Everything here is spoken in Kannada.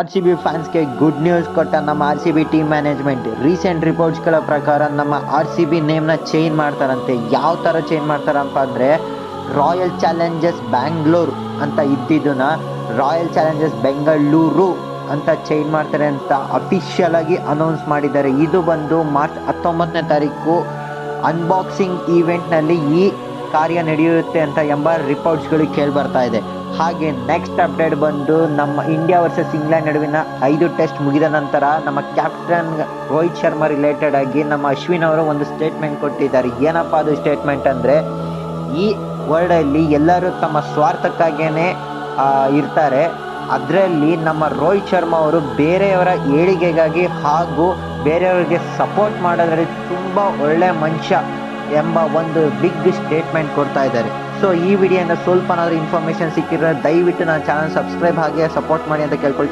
RCB ಫ್ಯಾನ್ಸ್ಗೆ ಗುಡ್ ನ್ಯೂಸ್ ಕೊಟ್ಟ ನಮ್ಮ RCB ಟೀಮ್ ಮ್ಯಾನೇಜ್ಮೆಂಟ್. ರೀಸೆಂಟ್ ರಿಪೋರ್ಟ್ಸ್ಗಳ ಪ್ರಕಾರ ನಮ್ಮ RCB ನೇಮ್ನ ಚೇಂಜ್ ಮಾಡ್ತಾರಂತೆ. ಯಾವ ಥರ ಚೇಂಜ್ ಮಾಡ್ತಾರಪ್ಪ ಅಂದರೆ, ರಾಯಲ್ ಚಾಲೆಂಜರ್ಸ್ ಬ್ಯಾಂಗ್ಳೂರ್ ಅಂತ ಇದ್ದಿದ್ದನ್ನ ರಾಯಲ್ ಚಾಲೆಂಜರ್ಸ್ ಬೆಂಗಳೂರು ಅಂತ ಚೇಂಜ್ ಮಾಡ್ತಾರೆ ಅಂತ ಅಫಿಷಿಯಲ್ ಆಗಿ ಅನೌನ್ಸ್ ಮಾಡಿದ್ದಾರೆ. ಇದು ಬಂದು ಮಾರ್ಚ್ 19ನೇ ತಾರೀಕು ಅನ್ಬಾಕ್ಸಿಂಗ್ ಈವೆಂಟ್ನಲ್ಲಿ ಈ ಕಾರ್ಯ ನಡೆಯುತ್ತೆ ಅಂತ ಎಂಬ ರಿಪೋರ್ಟ್ಸ್ಗಳು ಕೇಳಿ ಬರ್ತಾ ಇದೆ. ಹಾಗೆ ನೆಕ್ಸ್ಟ್ ಅಪ್ಡೇಟ್ ಬಂದು ನಮ್ಮ ಇಂಡಿಯಾ ವರ್ಸಸ್ ಇಂಗ್ಲೆಂಡ್ ನಡುವಿನ 5 ಟೆಸ್ಟ್ ಮುಗಿದ ನಂತರ ನಮ್ಮ ಕ್ಯಾಪ್ಟನ್ ರೋಹಿತ್ ಶರ್ಮಾ ರಿಲೇಟೆಡ್ ಆಗಿ ನಮ್ಮ ಅಶ್ವಿನ್ ಅವರು ಒಂದು ಸ್ಟೇಟ್ಮೆಂಟ್ ಕೊಟ್ಟಿದ್ದಾರೆ. ಏನಪ್ಪ ಅದು ಸ್ಟೇಟ್ಮೆಂಟ್ ಅಂದರೆ, ಈ ವರ್ಲ್ಡಲ್ಲಿ ಎಲ್ಲರೂ ತಮ್ಮ ಸ್ವಾರ್ಥಕ್ಕಾಗಿಯೇ ಇರ್ತಾರೆ. ಅದರಲ್ಲಿ ನಮ್ಮ ರೋಹಿತ್ ಶರ್ಮಾ ಅವರು ಬೇರೆಯವರ ಏಳಿಗೆಗಾಗಿ ಹಾಗೂ ಬೇರೆಯವರಿಗೆ ಸಪೋರ್ಟ್ ಮಾಡೋದ್ರಲ್ಲಿ ತುಂಬ ಒಳ್ಳೆ ಮನುಷ್ಯ ಎಂಬ ಒಂದು ಬಿಗ್ ಸ್ಟೇಟ್ಮೆಂಟ್ ಕೊಡ್ತಾ ಇದ್ದಾರೆ. ಸೊ ಈ ವಿಡಿಯೋಯಿಂದ ಸ್ವಲ್ಪನಾದರೂ ಇನ್ಫಾರ್ಮೇಷನ್ ಸಿಕ್ಕಿದ್ರೆ ದಯವಿಟ್ಟು ನನ್ನ ಚಾನಲ್ ಸಬ್ಸ್ಕ್ರೈಬ್ ಹಾಗೆ ಸಪೋರ್ಟ್ ಮಾಡಿ ಅಂತ ಕೇಳ್ಕೊಳ್ತೀನಿ.